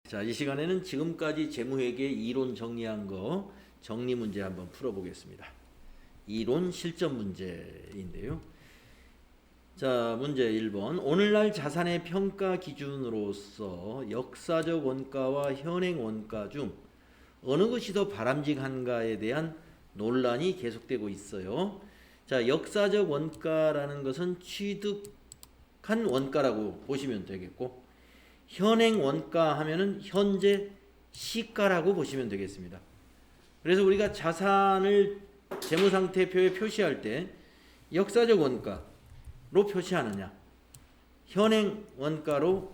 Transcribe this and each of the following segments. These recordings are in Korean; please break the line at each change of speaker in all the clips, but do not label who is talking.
자, 이 시간에는 지금까지 재무회계 이론 정리한 거 정리 문제 한번 풀어보겠습니다. 이론 실전 문제인데요. 자, 문제 1번. 오늘날 자산의 평가 기준으로서 역사적 원가와 현행 원가 중 어느 것이 더 바람직한가에 대한 논란이 계속되고 있어요. 자, 역사적 원가라는 것은 취득한 원가라고 보시면 되겠고, 현행 원가 하면은 현재 시가라고 보시면 되겠습니다. 그래서 우리가 자산을 재무상태표에 표시할 때 역사적 원가로 표시하느냐, 현행 원가로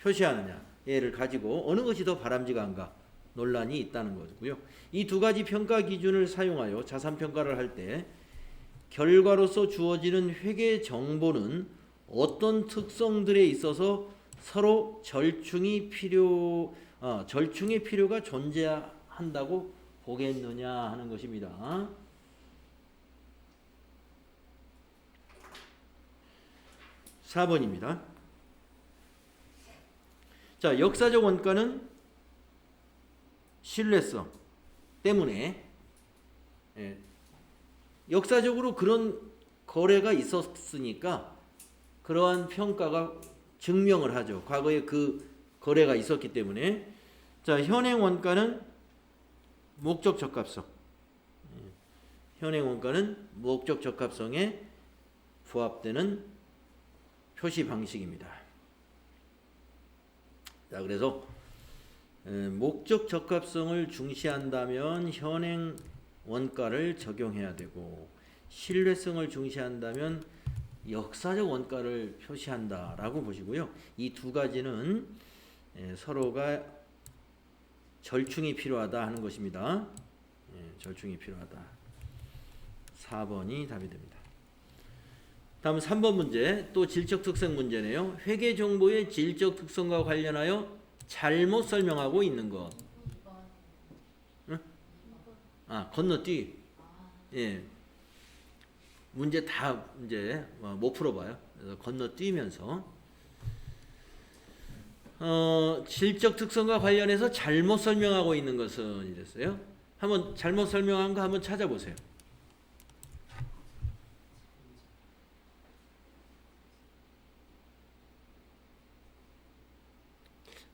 표시하느냐를 가지고 어느 것이 더 바람직한가 논란이 있다는 거고요. 이 두 가지 평가 기준을 사용하여 자산 평가를 할 때 결과로서 주어지는 회계 정보는 어떤 특성들에 있어서 서로 절충의 필요가 존재한다고 보겠느냐 하는 것입니다. 4번입니다. 자, 역사적 원가는 신뢰성 때문에 역사적으로 그런 거래가 있었으니까 그러한 평가가 증명을 하죠. 과거에 그 거래가 있었기 때문에. 자, 현행 원가는 목적 적합성. 현행 원가는 목적 적합성에 부합되는 표시 방식입니다. 자, 그래서 목적 적합성을 중시한다면 현행 원가를 적용해야 되고, 신뢰성을 중시한다면 역사적 원가를 표시한다라고 보시고요. 이 두 가지는 서로가 절충이 필요하다 하는 것입니다. 절충이 필요하다. 4번이 답이 됩니다. 다음 3번 문제, 또 질적 특성 문제네요. 회계 정보의 질적 특성과 관련하여 잘못 설명하고 있는 것. 응? 건너뛰기. 예. 문제 다 이제 못 풀어봐요. 그래서 건너뛰면서 질적 특성과 관련해서 잘못 설명하고 있는 것은 이랬어요. 한번 잘못 설명한 거 한번 찾아보세요.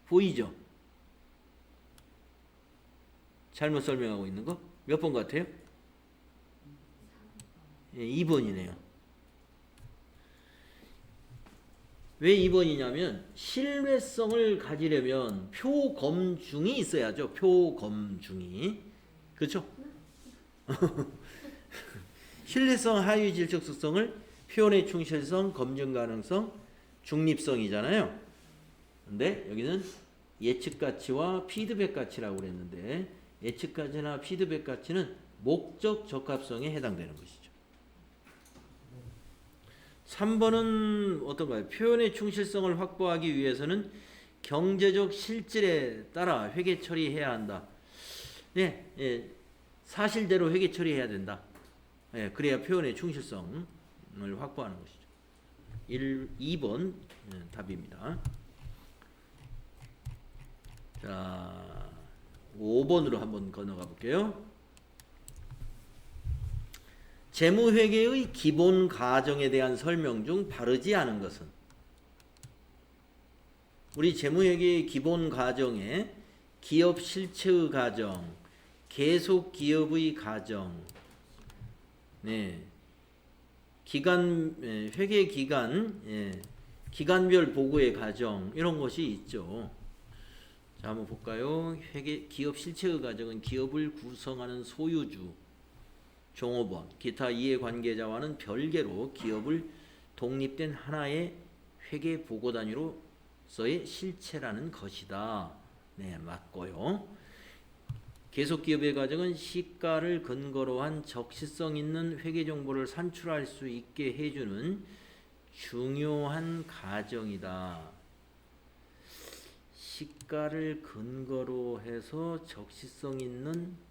보이죠? 잘못 설명하고 있는 거 몇 번 같아요? 2번이네요. 왜 2번이냐면 신뢰성을 가지려면 표검중이 있어야죠. 표검중이. 그렇죠? 신뢰성, 하위 질적 특성을 표현의 충실성, 검증 가능성, 중립성이잖아요. 근데 여기는 예측 가치와 피드백 가치라고 그랬는데, 예측 가치나 피드백 가치는 목적 적합성에 해당되는 것이죠. 3번은 어떤가요? 표현의 충실성을 확보하기 위해서는 경제적 실질에 따라 회계 처리해야 한다. 네, 사실대로 회계 처리해야 된다. 그래야 표현의 충실성을 확보하는 것이죠. 2번 답입니다. 자, 5번으로 한번 건너가 볼게요. 재무회계의 기본 가정에 대한 설명 중 바르지 않은 것은? 우리 재무회계의 기본 가정에 기업 실체의 가정, 계속 기업의 가정, 회계 기간, 기간별 보고의 가정, 이런 것이 있죠. 자, 한번 볼까요? 기업 실체의 가정은 기업을 구성하는 소유주, 종업원, 기타 이해관계자와는 별개로 기업을 독립된 하나의 회계 보고 단위로서의 실체라는 것이다. 네, 맞고요. 계속기업의 가정은 시가를 근거로 한 적시성 있는 회계 정보를 산출할 수 있게 해주는 중요한 가정이다. 시가를 근거로 해서 적시성 있는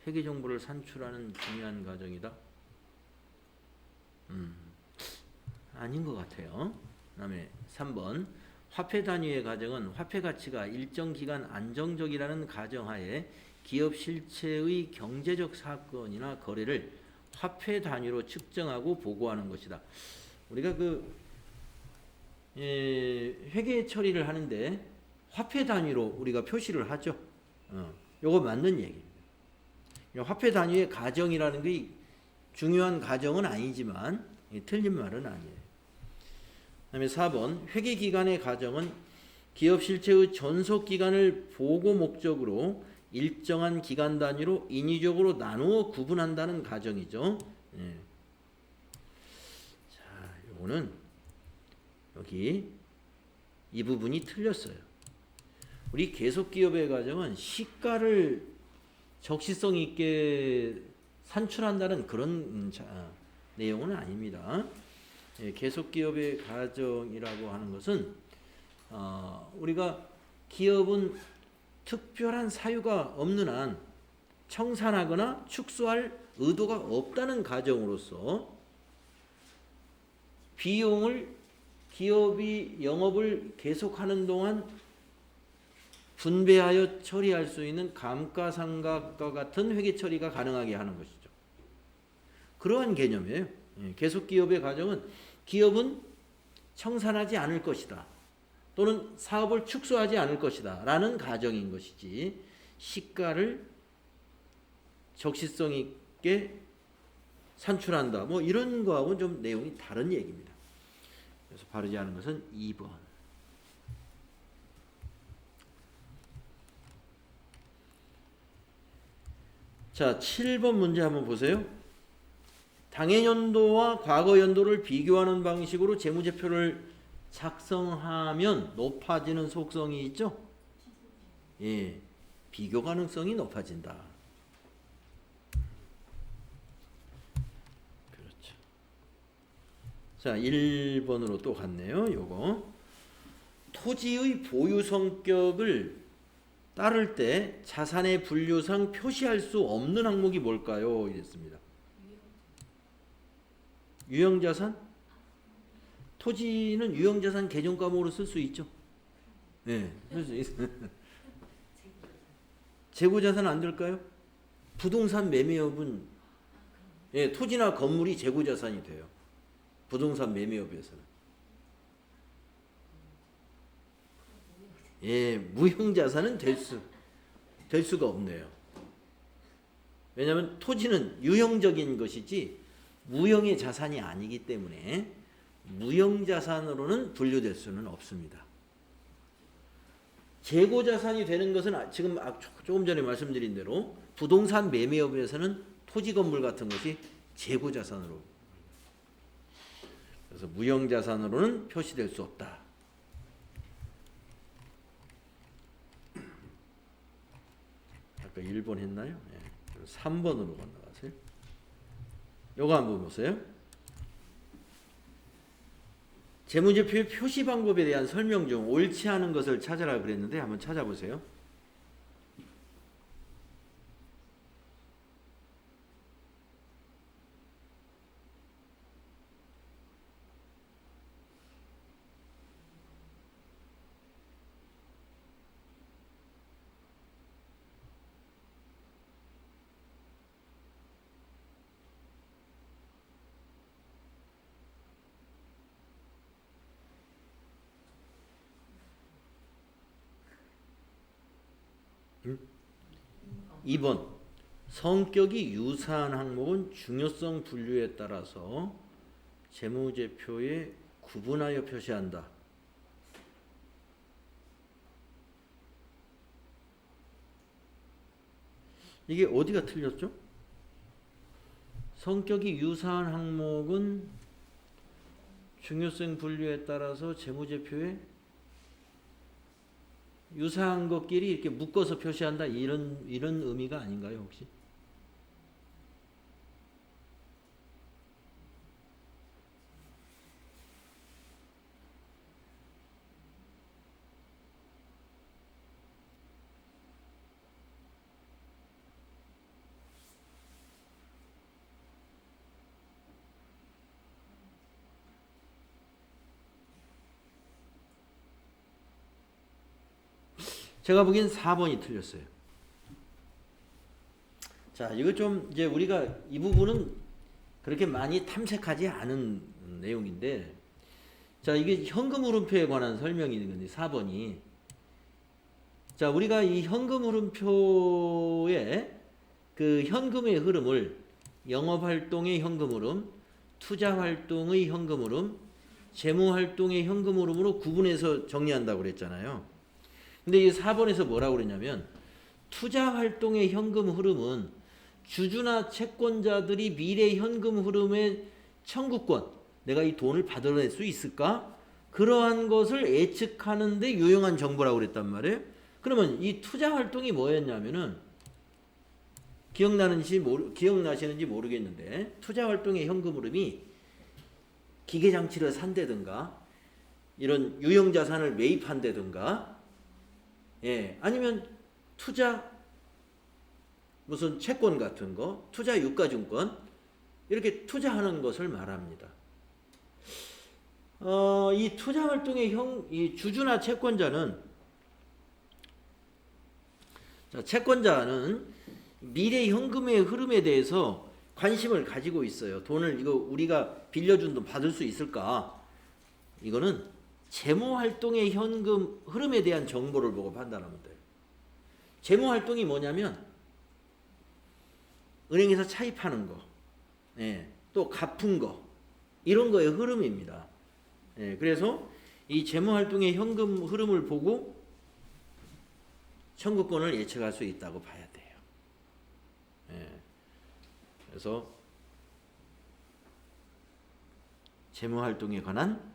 회계 정보를 산출하는 중요한 과정이다. 아닌 것 같아요. 그 다음에 3번 화폐 단위의 가정은 화폐 가치가 일정 기간 안정적이라는 가정하에 기업 실체의 경제적 사건이나 거래를 화폐 단위로 측정하고 보고하는 것이다. 우리가 회계 처리를 하는데 화폐 단위로 우리가 표시를 하죠. 요거 맞는 얘기입니다. 화폐 단위의 가정이라는 게 중요한 가정은 아니지만 틀린 말은 아니에요. 그다음에 4번 회계기간의 가정은 기업 실체의 전속 기간을 보고 목적으로 일정한 기간 단위로 인위적으로 나누어 구분한다는 가정이죠. 예. 자, 요거는 여기 이 부분이 틀렸어요. 우리 계속기업의 가정은 시가를 적시성 있게 산출한다는 그런 내용은 아닙니다. 예, 계속기업의 가정이라고 하는 것은 우리가 기업은 특별한 사유가 없는 한 청산하거나 축소할 의도가 없다는 가정으로서 비용을 기업이 영업을 계속하는 동안 분배하여 처리할 수 있는 감가상각과 같은 회계 처리가 가능하게 하는 것이죠. 그러한 개념이에요. 계속기업의 가정은 기업은 청산하지 않을 것이다. 또는 사업을 축소하지 않을 것이다. 라는 가정인 것이지 시가를 적시성 있게 산출한다. 뭐 이런 거하고는 좀 내용이 다른 얘기입니다. 그래서 바르지 않은 것은 2번. 자, 7번 문제 한번 보세요. 당해연도와 과거연도를 비교하는 방식으로 재무제표를 작성하면 높아지는 속성이 있죠? 예, 비교 가능성이 높아진다. 그렇죠. 자, 1번으로 또 갔네요. 요거. 토지의 보유 성격을 따를 때 자산의 분류상 표시할 수 없는 항목이 뭘까요? 이랬습니다. 유형자산? 토지는 유형자산 개정 과목으로 쓸 수 있죠. 네, 쓸 수 있어요. 재고자산 안 될까요? 부동산 매매업은 예, 토지나 건물이 재고자산이 돼요. 부동산 매매업에서는. 예, 무형자산은 될 수가 없네요. 왜냐하면 토지는 유형적인 것이지 무형의 자산이 아니기 때문에 무형자산으로는 분류될 수는 없습니다. 재고자산이 되는 것은 지금 조금 전에 말씀드린 대로 부동산 매매업에서는 토지 건물 같은 것이 재고자산으로, 그래서 무형자산으로는 표시될 수 없다. 아까 1번 했나요? 네. 3번으로 건너가세요. 요거 한번 보세요. 재무제표의 표시 방법에 대한 설명 중 옳지 않은 것을 찾아라 그랬는데 한번 찾아보세요. 응? 2번 성격이 유사한 항목은 중요성 분류에 따라서 재무제표에 구분하여 표시한다. 이게 어디가 틀렸죠? 성격이 유사한 항목은 중요성 분류에 따라서 재무제표에 유사한 것끼리 이렇게 묶어서 표시한다, 이런 의미가 아닌가요, 혹시? 제가 보기엔 4번이 틀렸어요. 자, 이거 좀 이제 우리가 이 부분은 그렇게 많이 탐색하지 않은 내용인데, 자, 이게 현금 흐름표에 관한 설명이 있는데 4번이. 자, 우리가 이 현금 흐름표에 그 현금의 흐름을 영업활동의 현금 흐름, 투자활동의 현금 흐름, 재무활동의 현금 흐름으로 구분해서 정리한다고 그랬잖아요. 근데 이 4번에서 뭐라고 그랬냐면, 투자활동의 현금 흐름은 주주나 채권자들이 미래 현금 흐름의 청구권, 내가 이 돈을 받아낼 수 있을까? 그러한 것을 예측하는 데 유용한 정보라고 그랬단 말이에요. 그러면 이 투자활동이 뭐였냐면은, 기억나시는지 모르겠는데, 투자활동의 현금 흐름이 기계장치를 산다든가, 이런 유형자산을 매입한다든가, 예, 아니면 투자 무슨 채권 같은 거, 투자 유가증권 이렇게 투자하는 것을 말합니다. 이 투자활동의 이 주주나 채권자는, 자, 채권자는 미래 현금의 흐름에 대해서 관심을 가지고 있어요. 돈을 이거 우리가 빌려준 돈 받을 수 있을까? 이거는 재무활동의 현금 흐름에 대한 정보를 보고 판단하면 돼요. 재무활동이 뭐냐면 은행에서 차입하는 거, 예, 또 갚은 거, 이런 거의 흐름입니다. 예, 그래서 이 재무활동의 현금 흐름을 보고 청구권을 예측할 수 있다고 봐야 돼요. 예, 그래서 재무활동에 관한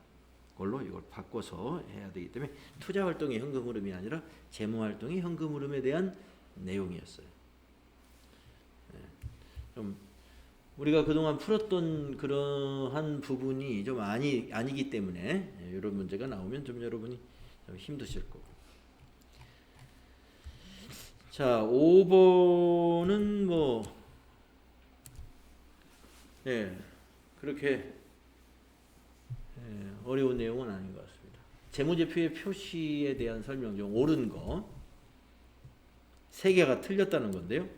걸로 이걸 바꿔서 해야 되기 때문에 투자활동의 현금 흐름이 아니라 재무활동의 현금 흐름에 대한 내용이었어요. 좀 우리가 그동안 풀었던 그러한 부분이 좀 아니기 때문에 이런 문제가 나오면 좀 여러분이 좀 힘드실 거고. 자, 5번은 뭐 그렇게 어려운 내용은 아닌 것 같습니다. 재무제표의 표시에 대한 설명 중 옳은 거 3개가 틀렸다는 건데요.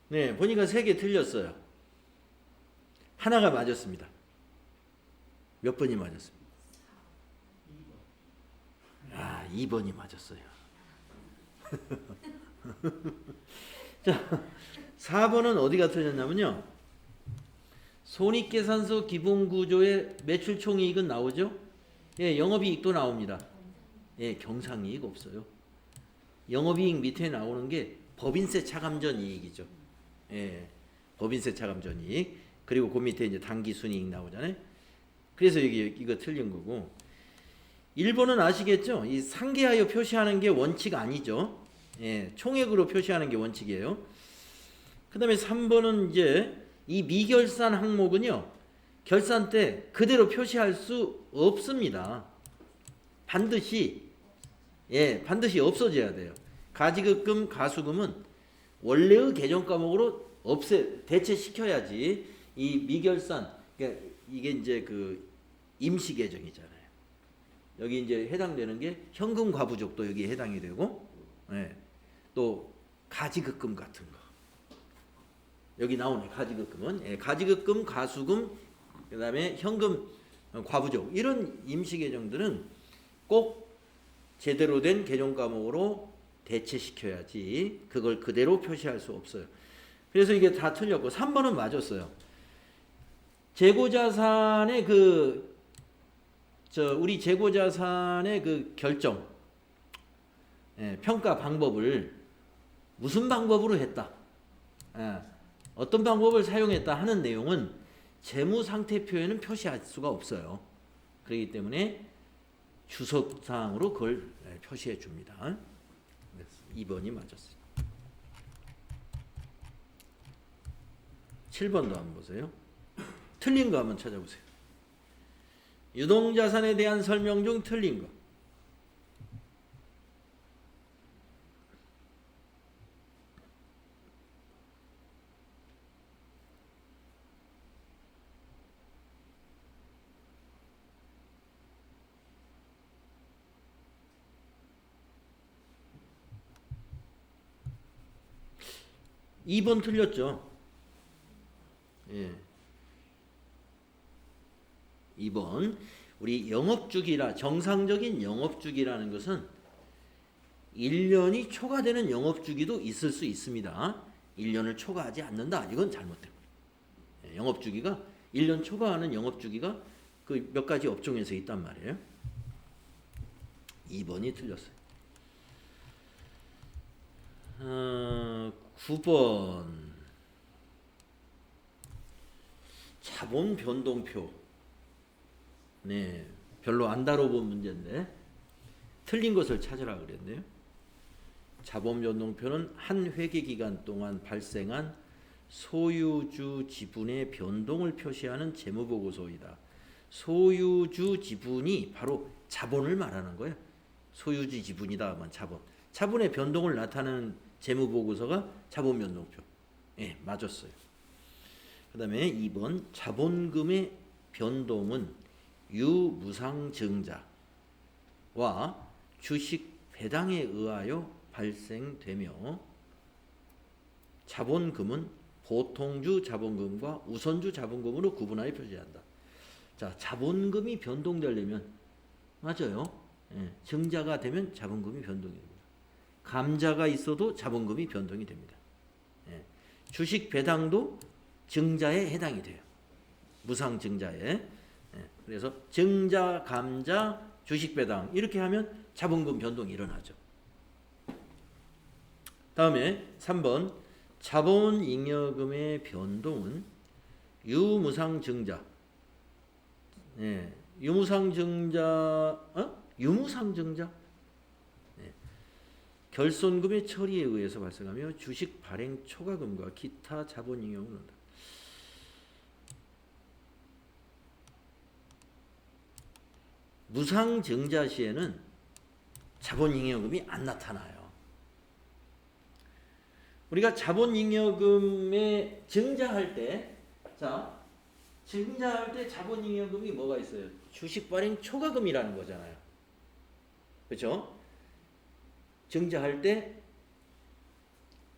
네, 보니까 3개 틀렸어요. 하나가 맞았습니다. 몇 번이 맞았습니다? 2번이 맞았어요. 자, 4번은 어디가 틀렸냐면요. 손익계산서 기본구조에 매출총이익은 나오죠? 예, 영업이익도 나옵니다. 예, 경상이익 없어요. 영업이익 밑에 나오는 게 법인세 차감전 이익이죠. 예, 법인세 차감전 이익. 그리고 그 밑에 이제 당기순이익 나오잖아요. 그래서 이거 틀린 거고. 1번은 아시겠죠? 이 상계하여 표시하는 게 원칙 아니죠. 예, 총액으로 표시하는 게 원칙이에요. 그 다음에 3번은 이제 이 미결산 항목은요, 결산 때 그대로 표시할 수 없습니다. 반드시 없어져야 돼요. 가지급금, 가수금은 원래의 계정 과목으로 대체시켜야지 이 미결산, 그러니까 이게 이제 그 임시 계정이잖아요. 여기 이제 해당되는 게 현금 과부족도 여기에 해당이 되고, 또 가지급금 같은 거 여기 나오네. 가지급금은 가지급금, 가수금, 그 다음에 현금 과부족, 이런 임시 계정들은 꼭 제대로 된 계정 과목으로 대체시켜야지 그걸 그대로 표시할 수 없어요. 그래서 이게 다 틀렸고 3번은 맞았어요. 재고자산의 우리 재고자산의 그 결정, 평가 방법을 무슨 방법으로 했다, 어떤 방법을 사용했다 하는 내용은 재무상태표에는 표시할 수가 없어요. 그렇기 때문에 주석사항으로 그걸 표시해 줍니다. 2번이 맞았어요. 7번도 한번 보세요. 틀린 거 한번 찾아보세요. 유동자산에 대한 설명 중 틀린 거. 2번 틀렸죠. 예. 2번. 우리 영업주기라, 정상적인 영업주기라는 것은 1년이 초과되는 영업주기도 있을 수 있습니다. 1년을 초과하지 않는다. 이건 잘못된 거예요. 영업주기가 1년 초과하는 영업주기가 그 몇 가지 업종에서 있단 말이에요. 2번이 틀렸어요. 9번. 자본 변동표. 네, 별로 안 다뤄본 문제인데 틀린 것을 찾으라 그랬네요. 자본 변동표는 한 회계 기간 동안 발생한 소유주 지분의 변동을 표시하는 재무보고서이다. 소유주 지분이 바로 자본을 말하는 거예요. 소유주 지분이다 하면 자본. 자본의 변동을 나타내는 재무보고서가 자본 변동표. 예, 맞았어요. 그 다음에 2번. 자본금의 변동은 유무상증자와 주식 배당에 의하여 발생되며 자본금은 보통주 자본금과 우선주 자본금으로 구분하여 표시한다. 자, 자본금이 변동되려면 맞아요. 예, 증자가 되면 자본금이 변동이 됩니다. 감자가 있어도 자본금이 변동이 됩니다. 예, 주식 배당도 증자에 해당이 돼요. 무상증자에. 그래서 증자, 감자, 주식 배당 이렇게 하면 자본금 변동이 일어나죠. 다음에 3번. 자본잉여금의 변동은 유무상증자. 네, 유무상증자. 네, 결손금의 처리에 의해서 발생하며 주식 발행 초과금과 기타 자본잉여금을 논다. 무상증자 시에는 자본잉여금이 안 나타나요. 우리가 자본잉여금에 증자할 때, 자, 증자할 때 자본잉여금이 뭐가 있어요? 주식발행 초과금이라는 거잖아요. 그렇죠? 증자할 때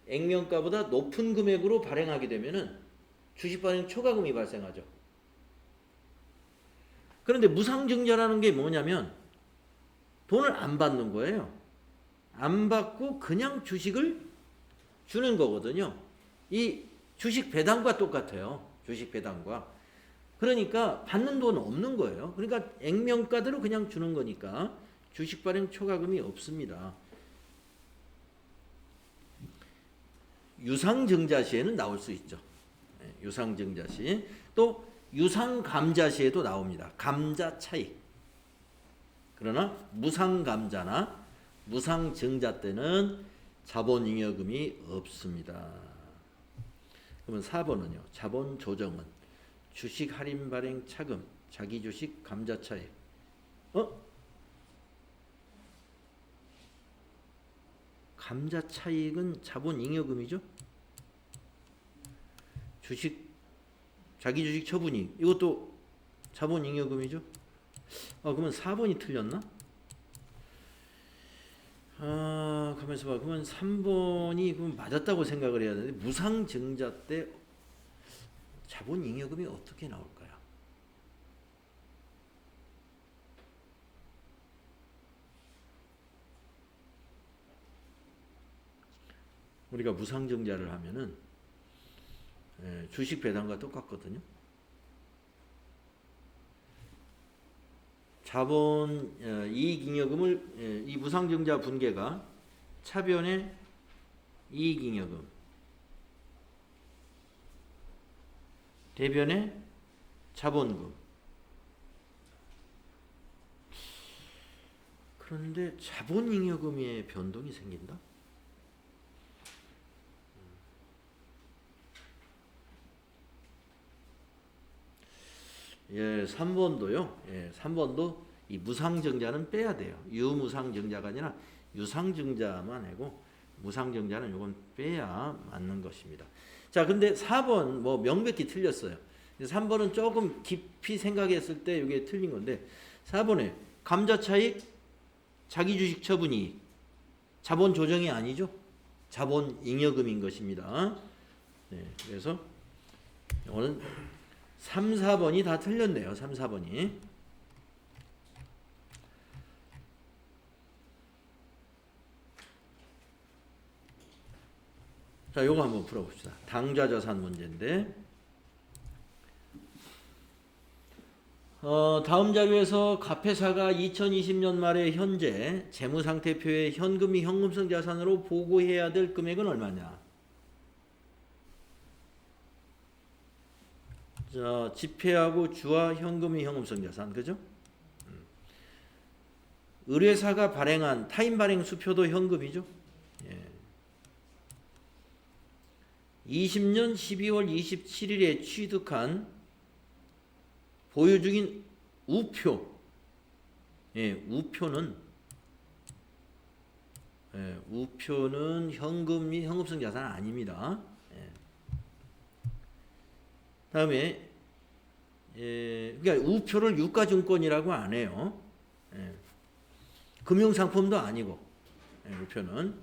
액면가보다 높은 금액으로 발행하게 되면은 주식발행 초과금이 발생하죠. 그런데 무상증자라는 게 뭐냐면 돈을 안 받는 거예요. 안 받고 그냥 주식을 주는 거거든요. 이 주식 배당과 똑같아요. 주식 배당과. 그러니까 받는 돈은 없는 거예요. 그러니까 액면가대로 그냥 주는 거니까 주식 발행 초과금이 없습니다. 유상증자 시에는 나올 수 있죠. 유상증자 시. 또 유상감자 시에도 나옵니다. 감자 차익. 그러나 무상감자나 무상증자 때는 자본잉여금이 없습니다. 그러면 4번은요. 자본조정은 주식 할인 발행 차금, 자기주식 감자 차익. 감자 차익은 자본잉여금이죠? 주식 자기주식 처분이 이것도 자본잉여금이죠? 그러면 4번이 틀렸나? 가만있어 봐. 그러면 3번이 그럼 맞았다고 생각을 해야 되는데 무상증자 때 자본잉여금이 어떻게 나올까요? 우리가 무상증자를 하면은 주식 배당과 똑같거든요. 자본 이익잉여금을 이 무상증자 분계가 차변의 이익잉여금, 대변의 자본금. 그런데 자본잉여금의 변동이 생긴다? 예, 3번도요. 예, 3번도 이 무상증자는 빼야 돼요. 유무상증자가 아니라 유상증자만 하고 무상증자는 이건 빼야 맞는 것입니다. 자, 근데 4번 뭐 명백히 틀렸어요. 3번은 조금 깊이 생각했을 때 이게 틀린 건데 4번에 감자차익 자기주식 처분이익 자본 조정이 아니죠. 자본 잉여금인 것입니다. 네, 그래서 오늘 3, 4번이 다 틀렸네요. 3, 4번이. 자, 요거 한번 풀어봅시다. 당좌자산 문제인데 다음 자료에서 갑회사가 2020년 말에 현재 재무상태표에 현금이 현금성 자산으로 보고해야 될 금액은 얼마냐? 자, 지폐하고 주와 현금이 현금성 자산, 그죠? 의뢰사가 발행한 타인 발행 수표도 현금이죠. 예. 20년 12월 27일에 취득한 보유 중인 우표, 예, 우표는 현금 및 현금성 자산 아닙니다. 예. 다음에 그러니까 우표를 유가증권이라고 안 해요. 예. 금융상품도 아니고 우표는.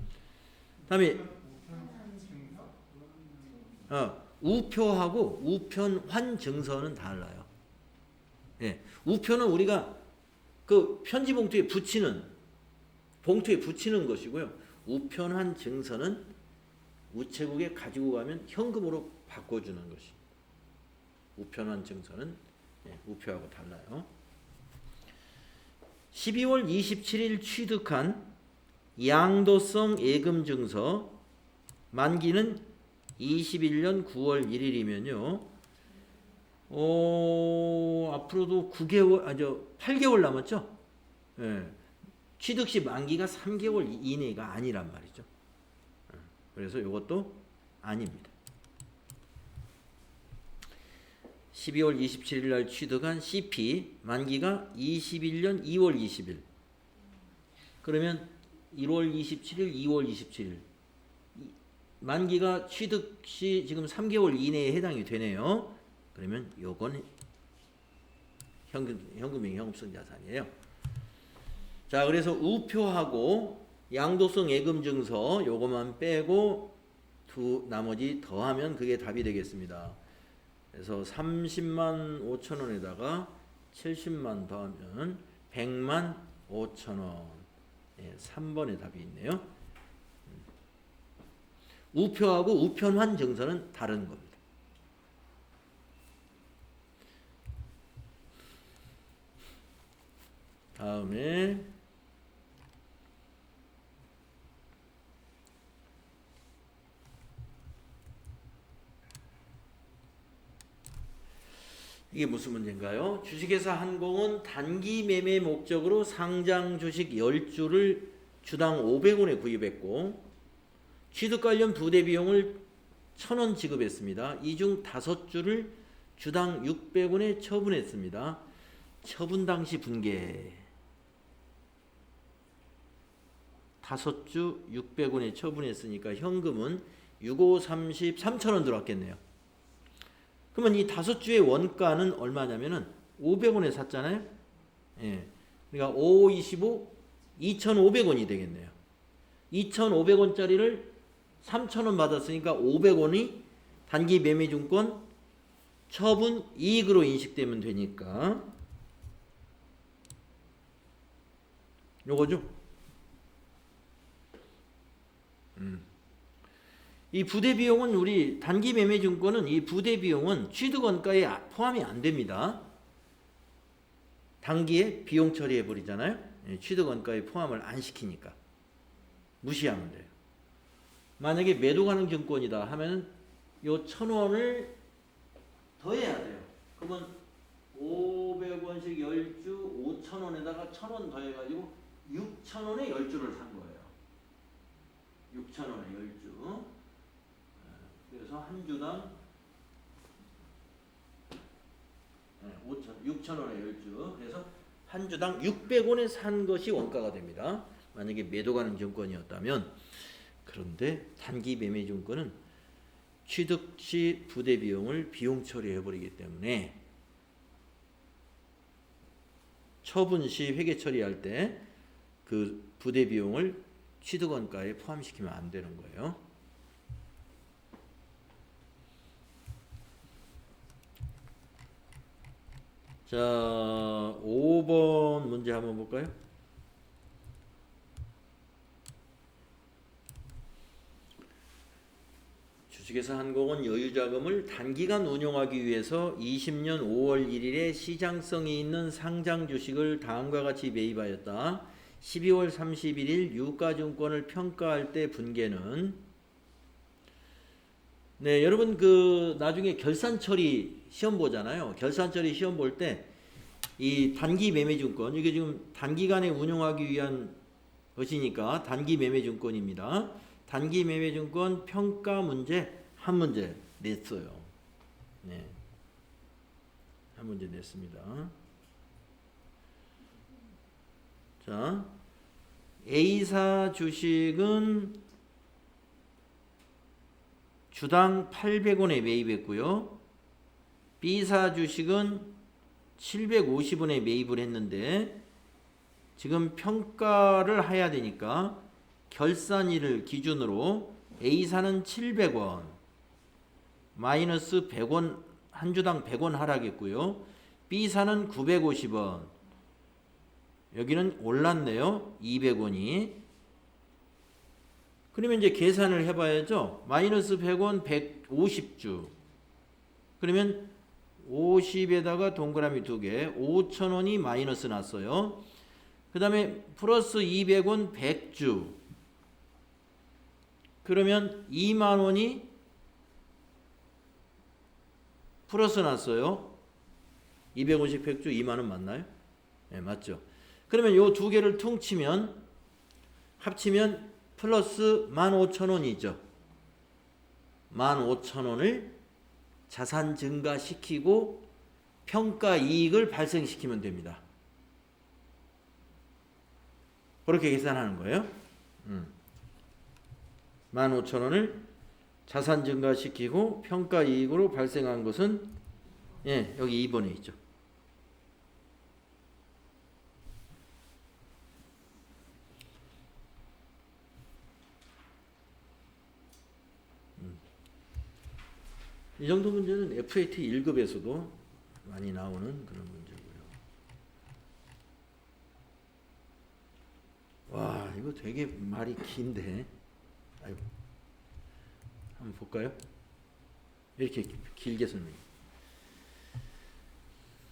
다음에 우표하고 우편환증서는 달라요. 예. 우표는 우리가 그 편지 봉투에 붙이는 것이고요. 우편환증서는 우체국에 가지고 가면 현금으로 바꿔주는 것이. 우편환증서는 우표하고 달라요. 12월 27일 취득한 양도성 예금증서 만기는 21년 9월 1일이면요. 앞으로도 8개월 남았죠? 예. 취득 시 만기가 3개월 이내가 아니란 말이죠. 그래서 이것도 아닙니다. 12월 27일 날 취득한 CP 만기가 21년 2월 20일. 그러면 1월 27일, 2월 27일. 만기가 취득 시 지금 3개월 이내에 해당이 되네요. 그러면 요건 현금이 현금성 자산이에요. 자, 그래서 우표하고 양도성 예금증서 요것만 빼고 나머지 더하면 그게 답이 되겠습니다. 그래서 30만 5천 원에다가 70만 더하면 100만 5천 원. 3번의 답이 있네요. 우표하고 우편환 증서는 다른 겁니다. 다음에 이게 무슨 문제인가요? 주식회사 한공은 단기 매매 목적으로 상장 주식 10주를 주당 500원에 구입했고 취득 관련 부대 비용을 1,000원 지급했습니다. 이 중 5주를 주당 600원에 처분했습니다. 처분 당시 분계 5주 600원에 처분했으니까 현금은 6, 5, 30, 3,000원 들어왔겠네요. 그러면 이 5주의 원가는 얼마냐면은 500원에 샀잖아요. 예. 그러니까 5, 25, 2,500원이 되겠네요. 2,500원짜리를 3,000원 받았으니까 500원이 단기 매매증권 처분 이익으로 인식되면 되니까 요거죠. 이 부대 비용은 우리 단기 매매 증권은 이 부대 비용은 취득 원가에 포함이 안 됩니다. 단기에 비용 처리해 버리잖아요. 취득 원가에 포함을 안 시키니까 무시하면 돼요. 만약에 매도 가능 증권이다 하면 요 1,000원을 더해야 돼요. 그러면 500원씩 10주 5,000원에다가 1,000원 더해가지고 6,000원에 10주를 산 거예요. 6,000원에 10주. 그래서 한 주당 5,000원. 6,000원에 10주. 그래서 한 주당 600원에 산 것이 원가가 됩니다. 만약에 매도 가능 증권이었다면. 그런데 단기 매매 증권은 취득 시 부대 비용을 비용 처리해 버리기 때문에 처분 시 회계 처리할 때 그 부대 비용을 취득 원가에 포함시키면 안 되는 거예요. 자, 5번 문제 한번 볼까요? 주식회사 한국은 여유자금을 단기간 운용하기 위해서 20년 5월 1일에 시장성이 있는 상장 주식을 다음과 같이 매입하였다. 12월 31일 유가증권을 평가할 때 분계는 네, 여러분 그 나중에 결산 처리 시험 보잖아요. 결산 처리 시험 볼 때 이 단기 매매 증권 이게 지금 단기간에 운용하기 위한 것이니까 단기 매매 증권입니다. 단기 매매 증권 평가 문제 한 문제 냈어요. 네. 한 문제 냈습니다. 자, A사 주식은 주당 800원에 매입했고요. B사 주식은 750원에 매입을 했는데 지금 평가를 해야 되니까 결산일을 기준으로 A사는 700원 마이너스 100원 한 주당 100원 하락했고요. B사는 950원 여기는 올랐네요. 200원이. 그러면 이제 계산을 해봐야죠. 마이너스 100원 150주. 그러면 50에다가 동그라미 2개 5,000원이 마이너스 났어요. 그 다음에 플러스 200원 100주. 그러면 2만원이 플러스 났어요. 250 100주 2만원 맞나요? 네, 맞죠. 그러면 요 두 개를 퉁치면 합치면 플러스 15,000원이죠. 15,000원을 자산 증가시키고 평가 이익을 발생시키면 됩니다. 그렇게 계산하는 거예요. 15,000원을 자산 증가시키고 평가 이익으로 발생한 것은 예, 여기 2번에 있죠. 이 정도 문제는 FAT 1급에서도 많이 나오는 그런 문제고요. 와, 이거 되게 말이 긴데. 아이고. 한번 볼까요? 이렇게 길게 설명해.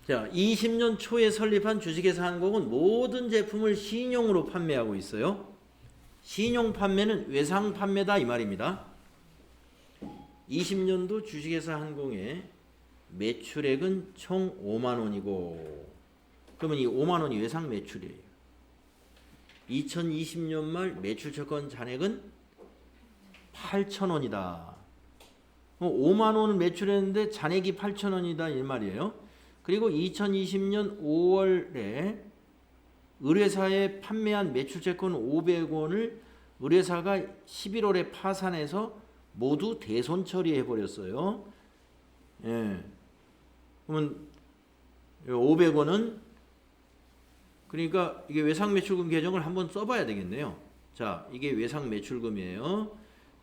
자, 20년 초에 설립한 주식회사 한국은 모든 제품을 신용으로 판매하고 있어요. 신용 판매는 외상 판매다 이 말입니다. 20년도 주식회사 한공의 매출액은 총 5만 원이고 그러면 이 5만 원이 외상 매출이에요. 2020년 말 매출 채권 잔액은 8천 원이다. 5만 원을 매출했는데 잔액이 8천 원이다 이 말이에요. 그리고 2020년 5월에 의뢰사에 판매한 매출 채권 500원을 의뢰사가 11월에 파산해서 모두 대손 처리해 버렸어요. 예. 그러면 500원은 그러니까 이게 외상 매출금 계정을 한번 써봐야 되겠네요. 자, 이게 외상 매출금이에요.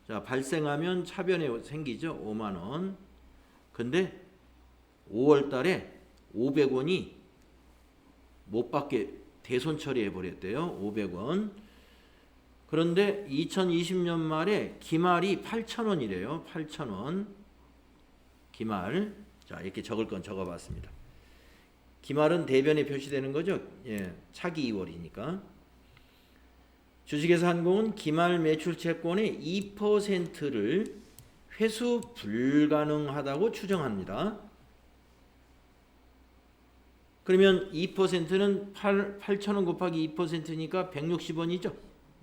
자, 발생하면 차변에 생기죠. 5만 원. 근데 5월 달에 500원이 못 받게 대손 처리해 버렸대요. 500원. 그런데 2020년 말에 기말이 8,000원이래요. 8,000원. 기말. 자, 이렇게 적을 건 적어봤습니다. 기말은 대변에 표시되는 거죠. 예, 차기 2월이니까. 주식회사 한공은 기말 매출 채권의 2%를 회수 불가능하다고 추정합니다. 그러면 2%는 8,000원 곱하기 2%니까 160원이죠.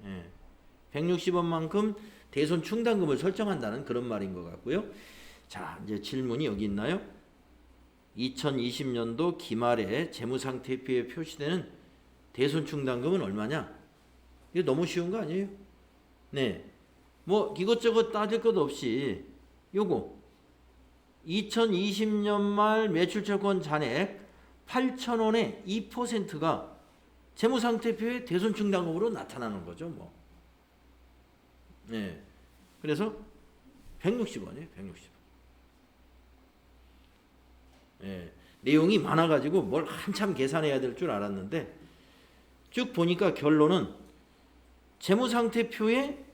예. 160원만큼 대손 충당금을 설정한다는 그런 말인 것 같고요. 자, 이제 질문이 여기 있나요? 2020년도 기말에 재무상태표에 표시되는 대손충당금은 얼마냐? 이거 너무 쉬운 거 아니에요? 네. 뭐 이것저것 따질 것 없이 요거 2020년 말 매출채권 잔액 8,000원의 2%가 재무상태표의 대손충당금으로 나타나는 거죠. 뭐. 네. 그래서 160원이에요. 160원. 네. 내용이 많아가지고 뭘 한참 계산해야 될 줄 알았는데 쭉 보니까 결론은 재무상태표의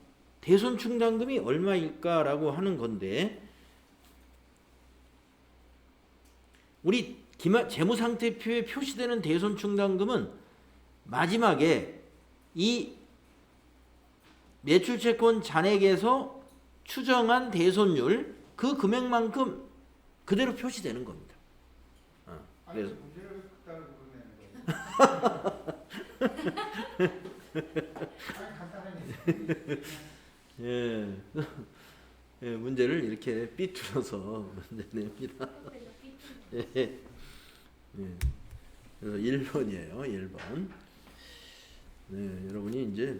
대손충당금이 얼마일까라고 하는 건데 우리 재무상태표에 표시되는 대손충당금은 마지막에 이 매출채권 잔액에서 추정한 대손율 그 금액만큼 그대로 표시되는 겁니다. 그래서
문제를 그따로 그러는 거예요. 간단하게.
예. 예, 문제를 이렇게 삐뚤어서 문제 냅니다. 예. 예. 그래서 1번이에요. 1번. 네, 여러분이 이제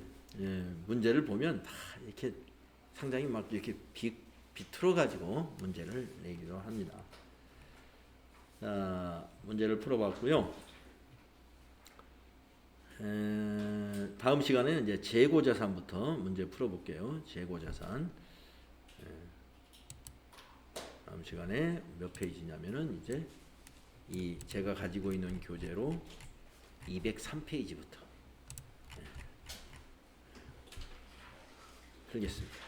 문제를 보면 다 이렇게 상당히 막 이렇게 비틀어 가지고 문제를 내기도 합니다. 자, 문제를 풀어봤고요. 다음 시간에는 이제 재고자산부터 문제 풀어볼게요. 재고자산. 다음 시간에 몇 페이지냐면은 이제 이 제가 가지고 있는 교재로 203페이지부터 풀겠습니다.